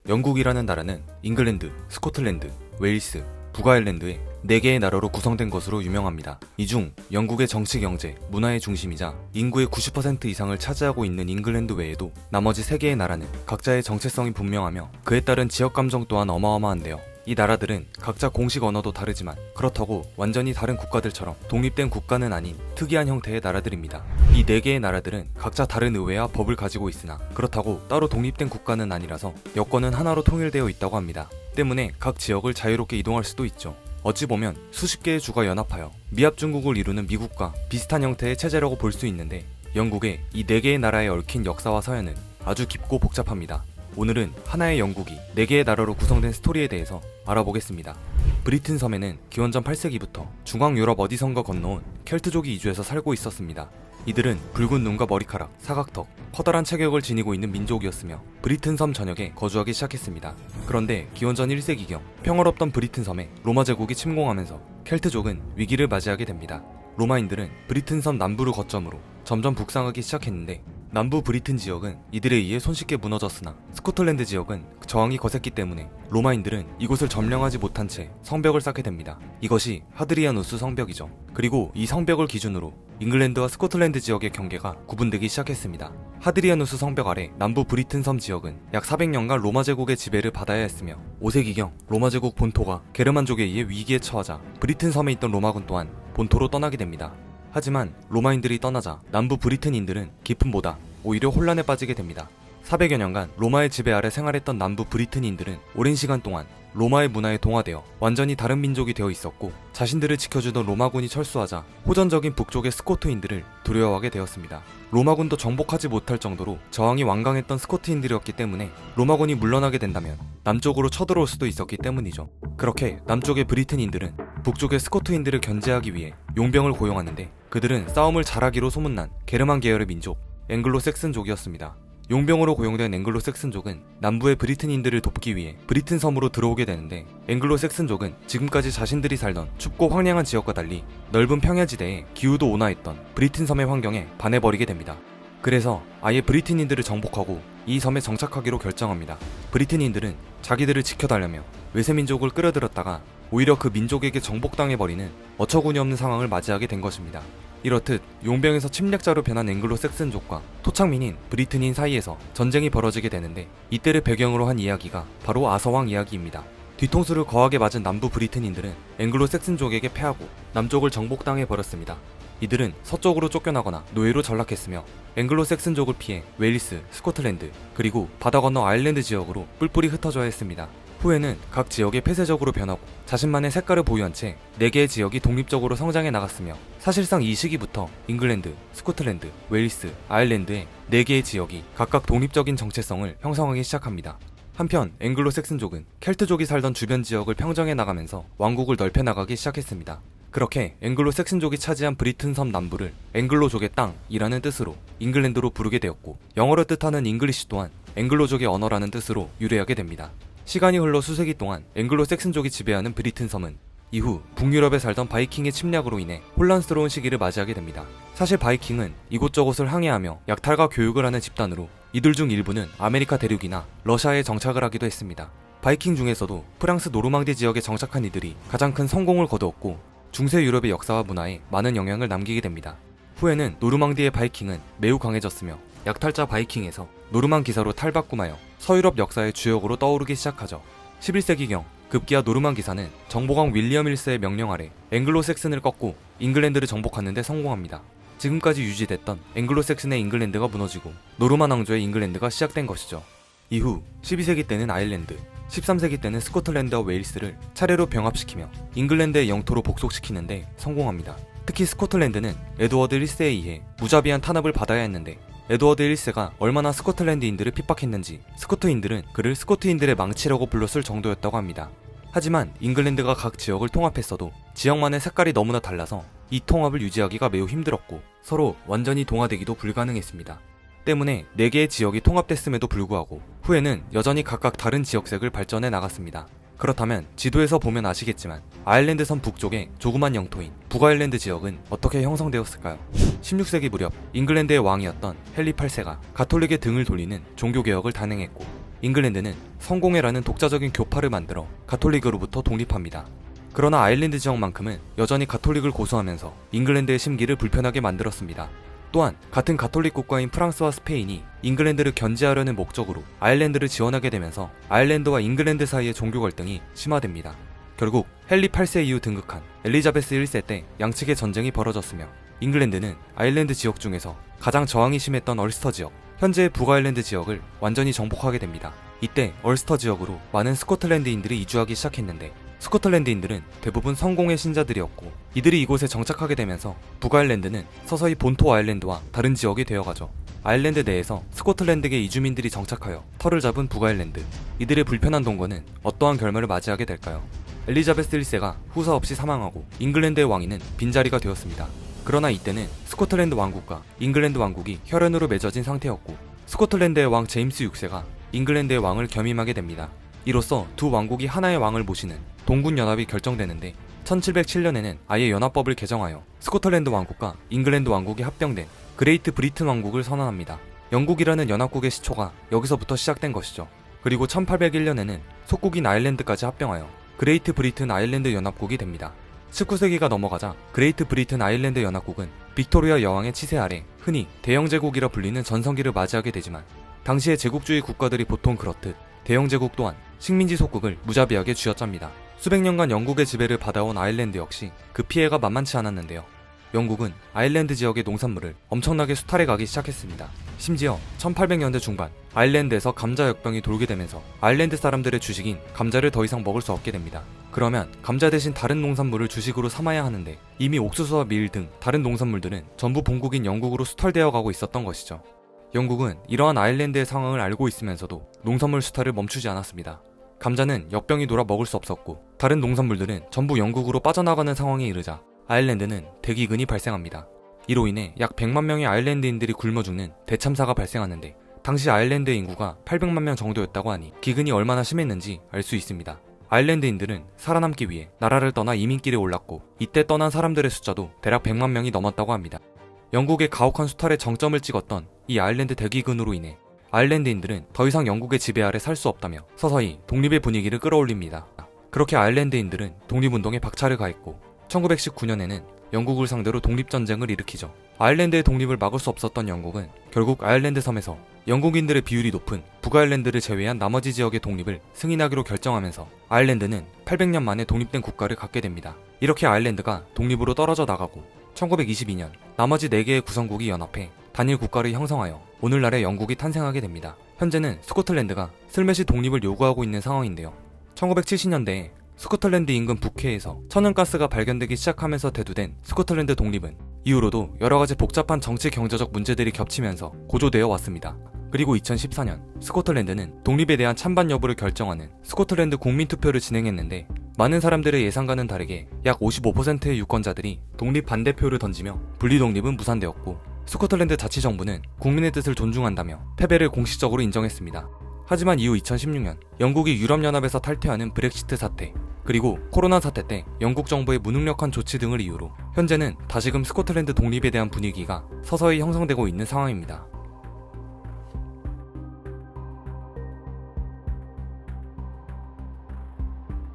영국이라는 나라는 잉글랜드, 스코틀랜드, 웨일스, 북아일랜드의 4개의 나라로 구성된 것으로 유명합니다. 이 중 영국의 정치, 경제, 문화의 중심이자 인구의 90% 이상을 차지하고 있는 잉글랜드 외에도 나머지 3개의 나라는 각자의 정체성이 분명하며 그에 따른 지역 감정 또한 어마어마한데요. 이 나라들은 각자 공식 언어도 다르지만 그렇다고 완전히 다른 국가들처럼 독립된 국가는 아닌 특이한 형태의 나라들입니다. 이 4개의 나라들은 각자 다른 의회와 법을 가지고 있으나 그렇다고 따로 독립된 국가는 아니라서 여권은 하나로 통일되어 있다고 합니다. 때문에 각 지역을 자유롭게 이동할 수도 있죠. 어찌 보면 수십 개의 주가 연합하여 미합중국을 이루는 미국과 비슷한 형태의 체제라고 볼 수 있는데 영국의 이 4개의 나라에 얽힌 역사와 서연은 아주 깊고 복잡합니다. 오늘은 하나의 영국이 4개의 나라로 구성된 스토리에 대해서 알아보겠습니다. 브리튼 섬에는 기원전 8세기부터 중앙 유럽 어디선가 건너온 켈트족이 이주해서 살고 있었습니다. 이들은 붉은 눈과 머리카락, 사각턱, 커다란 체격을 지니고 있는 민족이었으며 브리튼 섬 전역에 거주하기 시작했습니다. 그런데 기원전 1세기경 평화롭던 브리튼 섬에 로마 제국이 침공하면서 켈트족은 위기를 맞이하게 됩니다. 로마인들은 브리튼 섬 남부를 거점으로 점점 북상하기 시작했는데 남부 브리튼 지역은 이들에 의해 손쉽게 무너졌으나 스코틀랜드 지역은 저항이 거셌기 때문에 로마인들은 이곳을 점령하지 못한 채 성벽을 쌓게 됩니다. 이것이 하드리아누스 성벽이죠. 그리고 이 성벽을 기준으로 잉글랜드와 스코틀랜드 지역의 경계가 구분되기 시작했습니다. 하드리아누스 성벽 아래 남부 브리튼 섬 지역은 약 400년간 로마 제국의 지배를 받아야 했으며 5세기경 로마 제국 본토가 게르만족에 의해 위기에 처하자 브리튼 섬에 있던 로마군 또한 본토로 떠나게 됩니다. 하지만 로마인들이 떠나자 남부 브리튼인들은 기쁨보다 오히려 혼란에 빠지게 됩니다. 400여 년간 로마의 지배 아래 생활했던 남부 브리튼인들은 오랜 시간 동안 로마의 문화에 동화되어 완전히 다른 민족이 되어 있었고 자신들을 지켜주던 로마군이 철수하자 호전적인 북쪽의 스코트인들을 두려워하게 되었습니다. 로마군도 정복하지 못할 정도로 저항이 완강했던 스코트인들이었기 때문에 로마군이 물러나게 된다면 남쪽으로 쳐들어올 수도 있었기 때문이죠. 그렇게 남쪽의 브리튼인들은 북쪽의 스코트인들을 견제하기 위해 용병을 고용하는데 그들은 싸움을 잘하기로 소문난 게르만 계열의 민족 앵글로색슨족이었습니다. 용병으로 고용된 앵글로색슨족은 남부의 브리튼인들을 돕기 위해 브리튼 섬으로 들어오게 되는데 앵글로색슨족은 지금까지 자신들이 살던 춥고 황량한 지역과 달리 넓은 평야지대에 기후도 온화했던 브리튼 섬의 환경에 반해버리게 됩니다. 그래서 아예 브리튼인들을 정복하고 이 섬에 정착하기로 결정합니다. 브리튼인들은 자기들을 지켜달라며 외세민족을 끌어들였다가 오히려 그 민족에게 정복당해버리는 어처구니 없는 상황을 맞이하게 된 것입니다. 이렇듯 용병에서 침략자로 변한 앵글로색슨족과 토착민인 브리튼인 사이에서 전쟁이 벌어지게 되는데 이때를 배경으로 한 이야기가 바로 아서왕 이야기입니다. 뒤통수를 거하게 맞은 남부 브리튼인들은 앵글로색슨족에게 패하고 남쪽을 정복당해 버렸습니다. 이들은 서쪽으로 쫓겨나거나 노예로 전락했으며 앵글로색슨족을 피해 웨일스, 스코틀랜드, 그리고 바다 건너 아일랜드 지역으로 뿔뿔이 흩어져야 했습니다. 후에는 각 지역이 폐쇄적으로 변하고 자신만의 색깔을 보유한 채 4개의 지역이 독립적으로 성장해 나갔으며 사실상 이 시기부터 잉글랜드, 스코틀랜드, 웨일스, 아일랜드의 4개의 지역이 각각 독립적인 정체성을 형성하기 시작합니다. 한편 앵글로색슨족은 켈트족이 살던 주변 지역을 평정해 나가면서 왕국을 넓혀 나가기 시작했습니다. 그렇게 앵글로색슨족이 차지한 브리튼 섬 남부를 앵글로족의 땅이라는 뜻으로 잉글랜드로 부르게 되었고 영어로 뜻하는 잉글리시 또한 앵글로족의 언어라는 뜻으로 유래하게 됩니다. 시간이 흘러 수세기 동안 앵글로색슨족이 지배하는 브리튼 섬은 이후 북유럽에 살던 바이킹의 침략으로 인해 혼란스러운 시기를 맞이하게 됩니다. 사실 바이킹은 이곳저곳을 항해하며 약탈과 교육을 하는 집단으로 이들 중 일부는 아메리카 대륙이나 러시아에 정착을 하기도 했습니다. 바이킹 중에서도 프랑스 노르망디 지역에 정착한 이들이 가장 큰 성공을 거두었고 중세 유럽의 역사와 문화에 많은 영향을 남기게 됩니다. 후에는 노르망디의 바이킹은 매우 강해졌으며 약탈자 바이킹에서 노르만 기사로 탈바꿈하여 서유럽 역사의 주역으로 떠오르기 시작하죠. 11세기경 급기야 노르만 기사는 정보광 윌리엄 1세의 명령 아래 앵글로색슨을 꺾고 잉글랜드를 정복하는 데 성공합니다. 지금까지 유지됐던 앵글로색슨의 잉글랜드가 무너지고 노르만 왕조의 잉글랜드가 시작된 것이죠. 이후 12세기 때는 아일랜드, 13세기 때는 스코틀랜드와 웨일스를 차례로 병합시키며 잉글랜드의 영토로 복속시키는데 성공합니다. 특히 스코틀랜드는 에드워드 1세에 의해 무자비한 탄압을 받아야 했는데 에드워드 1세가 얼마나 스코틀랜드인들을 핍박했는지 스코트인들은 그를 스코트인들의 망치라고 불렀을 정도였다고 합니다. 하지만 잉글랜드가 각 지역을 통합했어도 지역만의 색깔이 너무나 달라서 이 통합을 유지하기가 매우 힘들었고 서로 완전히 동화되기도 불가능했습니다. 때문에 4개의 지역이 통합됐음에도 불구하고 후에는 여전히 각각 다른 지역색을 발전해 나갔습니다. 그렇다면 지도에서 보면 아시겠지만 아일랜드 섬 북쪽의 조그만 영토인 북아일랜드 지역은 어떻게 형성되었을까요? 16세기 무렵 잉글랜드의 왕이었던 헨리 8세가 가톨릭의 등을 돌리는 종교개혁을 단행했고 잉글랜드는 성공회라는 독자적인 교파를 만들어 가톨릭으로부터 독립합니다. 그러나 아일랜드 지역만큼은 여전히 가톨릭을 고수하면서 잉글랜드의 심기를 불편하게 만들었습니다. 또한 같은 가톨릭 국가인 프랑스와 스페인이 잉글랜드를 견제하려는 목적으로 아일랜드를 지원하게 되면서 아일랜드와 잉글랜드 사이의 종교 갈등이 심화됩니다. 결국 헨리 8세 이후 등극한 엘리자베스 1세 때 양측의 전쟁이 벌어졌으며 잉글랜드는 아일랜드 지역 중에서 가장 저항이 심했던 얼스터 지역, 현재의 북아일랜드 지역을 완전히 정복하게 됩니다. 이때 얼스터 지역으로 많은 스코틀랜드인들이 이주하기 시작했는데 스코틀랜드인들은 대부분 성공의 신자들이었고 이들이 이곳에 정착하게 되면서 북아일랜드는 서서히 본토 아일랜드와 다른 지역이 되어가죠. 아일랜드 내에서 스코틀랜드계 이주민들이 정착하여 터를 잡은 북아일랜드, 이들의 불편한 동거는 어떠한 결말을 맞이하게 될까요? 엘리자베스 1세가 후사 없이 사망하고 잉글랜드의 왕위는 빈자리가 되었습니다. 그러나 이때는 스코틀랜드 왕국과 잉글랜드 왕국이 혈연으로 맺어진 상태였고 스코틀랜드의 왕 제임스 6세가 잉글랜드의 왕을 겸임하게 됩니다. 이로써 두 왕국이 하나의 왕을 모시는 동군연합이 결정되는데 1707년에는 아예 연합법을 개정하여 스코틀랜드 왕국과 잉글랜드 왕국이 합병된 그레이트 브리튼 왕국을 선언합니다. 영국이라는 연합국의 시초가 여기서부터 시작된 것이죠. 그리고 1801년에는 속국인 아일랜드까지 합병하여 그레이트 브리튼 아일랜드 연합국이 됩니다. 19세기가 넘어가자 그레이트 브리튼 아일랜드 연합국은 빅토리아 여왕의 치세 아래 흔히 대영제국이라 불리는 전성기를 맞이하게 되지만 당시의 제국주의 국가들이 보통 그렇듯 대영제국 또한 식민지 속국을 무자비하게 쥐어짭니다. 수백 년간 영국의 지배를 받아온 아일랜드 역시 그 피해가 만만치 않았는데요. 영국은 아일랜드 지역의 농산물을 엄청나게 수탈해 가기 시작했습니다. 심지어 1800년대 중반 아일랜드에서 감자 역병이 돌게 되면서 아일랜드 사람들의 주식인 감자를 더 이상 먹을 수 없게 됩니다. 그러면 감자 대신 다른 농산물을 주식으로 삼아야 하는데 이미 옥수수와 밀 등 다른 농산물들은 전부 본국인 영국으로 수탈되어 가고 있었던 것이죠. 영국은 이러한 아일랜드의 상황을 알고 있으면서도 농산물 수탈을 멈추지 않았습니다. 감자는 역병이 돌아 먹을 수 없었고 다른 농산물들은 전부 영국으로 빠져나가는 상황에 이르자 아일랜드는 대기근이 발생합니다. 이로 인해 약 100만 명의 아일랜드인들이 굶어 죽는 대참사가 발생하는데 당시 아일랜드의 인구가 800만 명 정도였다고 하니 기근이 얼마나 심했는지 알 수 있습니다. 아일랜드인들은 살아남기 위해 나라를 떠나 이민길에 올랐고 이때 떠난 사람들의 숫자도 대략 100만 명이 넘었다고 합니다. 영국의 가혹한 수탈의 정점을 찍었던 이 아일랜드 대기근으로 인해 아일랜드인들은 더 이상 영국의 지배 아래 살 수 없다며 서서히 독립의 분위기를 끌어올립니다. 그렇게 아일랜드인들은 독립운동에 박차를 가했고 1919년에는 영국을 상대로 독립전쟁을 일으키죠. 아일랜드의 독립을 막을 수 없었던 영국은 결국 아일랜드 섬에서 영국인들의 비율이 높은 북아일랜드를 제외한 나머지 지역의 독립을 승인하기로 결정하면서 아일랜드는 800년 만에 독립된 국가를 갖게 됩니다. 이렇게 아일랜드가 독립으로 떨어져 나가고 1922년 나머지 4개의 구성국이 연합해 단일 국가를 형성하여 오늘날의 영국이 탄생하게 됩니다. 현재는 스코틀랜드가 슬며시 독립을 요구하고 있는 상황인데요. 1970년대에 스코틀랜드 인근 북해에서 천연가스가 발견되기 시작하면서 대두된 스코틀랜드 독립은 이후로도 여러가지 복잡한 정치 경제적 문제들이 겹치면서 고조되어 왔습니다. 그리고 2014년 스코틀랜드는 독립에 대한 찬반 여부를 결정하는 스코틀랜드 국민투표를 진행했는데 많은 사람들의 예상과는 다르게 약 55%의 유권자들이 독립 반대표를 던지며 분리독립은 무산되었고 스코틀랜드 자치정부는 국민의 뜻을 존중한다며 패배를 공식적으로 인정했습니다. 하지만 이후 2016년 영국이 유럽연합에서 탈퇴하는 브렉시트 사태, 그리고 코로나 사태 때 영국 정부의 무능력한 조치 등을 이유로 현재는 다시금 스코틀랜드 독립에 대한 분위기가 서서히 형성되고 있는 상황입니다.